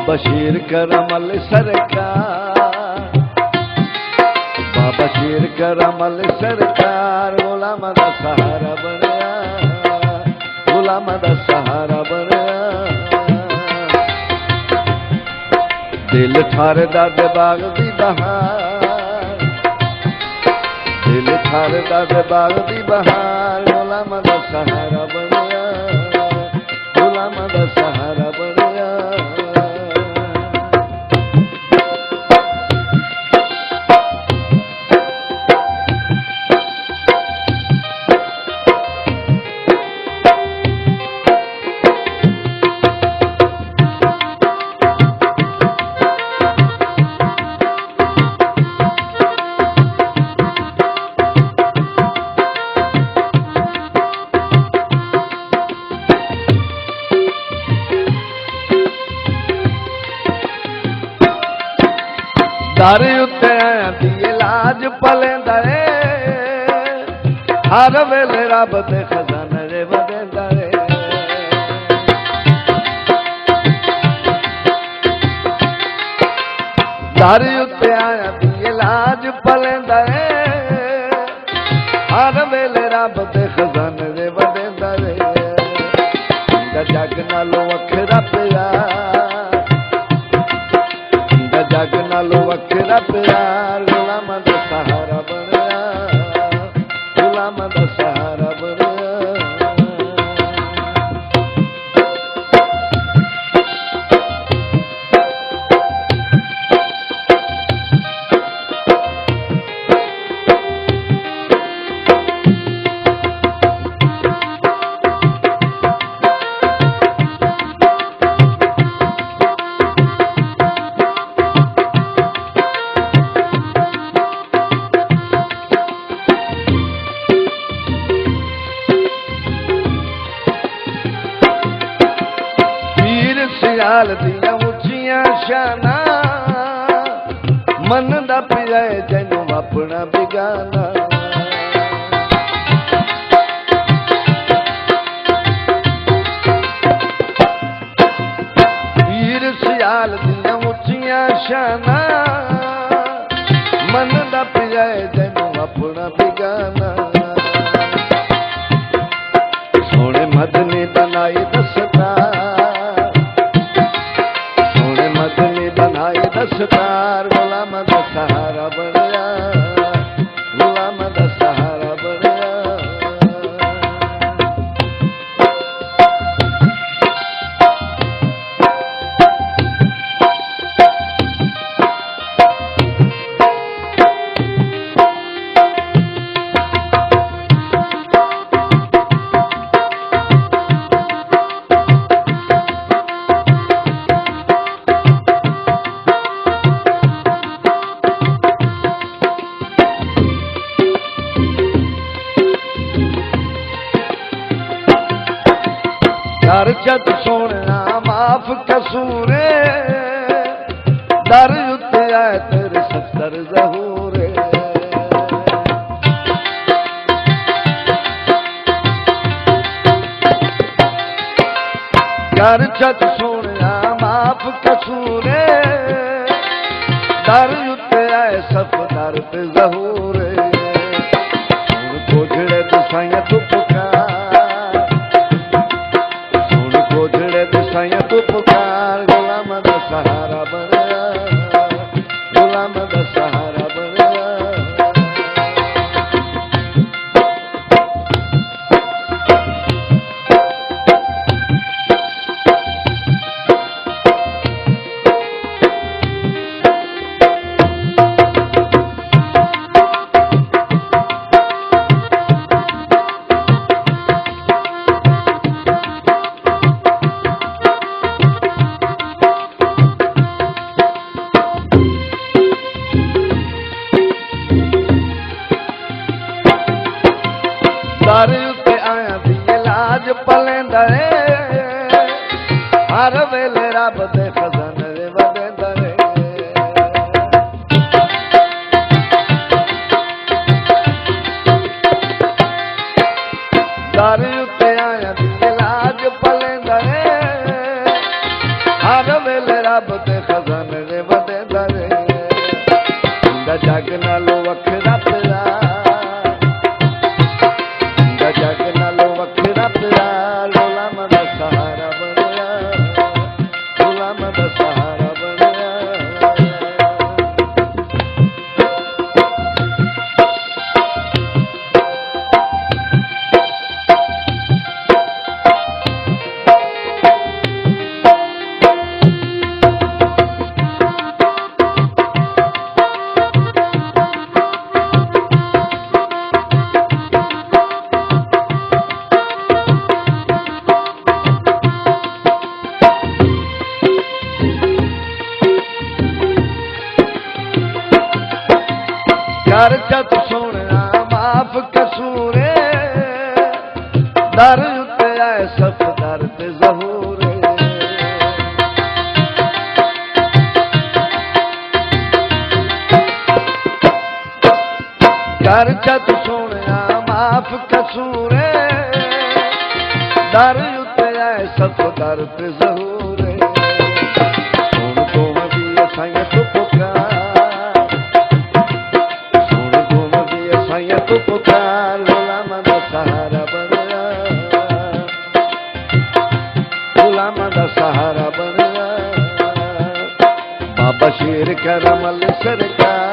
बाबा शेर करमल सरकार, बाबा शेर करमल सरकार, गुलाम दा सहारा बनया, गुलाम दा सहारा बनया। दिल ठारदा दे बाग दी बहार, दिल ठारदा दे बाग दी बहार, गुलाम दा सहारा बनया, गुलाम दा सहारा बनया। दर उत्ते दी लाज पलेंदा है, हर वेले रब दे खजाने रे वदेंदा है। दर उत्ते दी लाज पलेंदा है, हर वेले रब दे खजाने रे वदेंदा है। जग नालों वखरा प्यार, जग नालों वखरा प्यार, गुलाम दा सहारा बनया, गुलाम दा सहारा बनया। सियाल दियां उच्चियां शाना, मन दा पिया जैनू अपना बिगाना। पीर सियाल दियां उच्चियां शाना, मन दा पिया जैनू अपना बिगाना। सोने मदनी बनाई दस्तार, दस्तार, गुलाम दा सहारा बनया, गुलाम दा सहारा बनया। दर जद सोना माफ कसूरे, दर उत्ते आए तेरे 70 ज़हूरे। दर जद सोना माफ कसूरे, दर उत्ते आए 70 ज़हूरे। गोजड़े दसाइयां तू पुकार, साइया तू पुकार, गुलाम दा सहारा बनया, गुलाम दा सहारा बनया। दर उत्ते आया दी लाज पलेंदा है, हर वेले रब दे खजाने रे वदेंदा है। दर उत्ते आया दी लाज पलेंदा है, हर वेले रब दे खजाने दे वदे दरे दा जग नालों वखरा पिया दा जग नालों वखरा पिया गुलाम दा सहारा बनया गुलाम दा सहारा बनया कर जत सोना माफ कसूरे दर उत्ते आए सफदर ते ज़हूरे कर जत सोना माफ कसूरे दर उत्ते आए सफदर ते ज़हूरे सुन तो भी असां तो पुकार तू पुकार गुलाम दा सहारा बनया गुलाम दा सहारा बनया बाबा शेर करम अल सरकार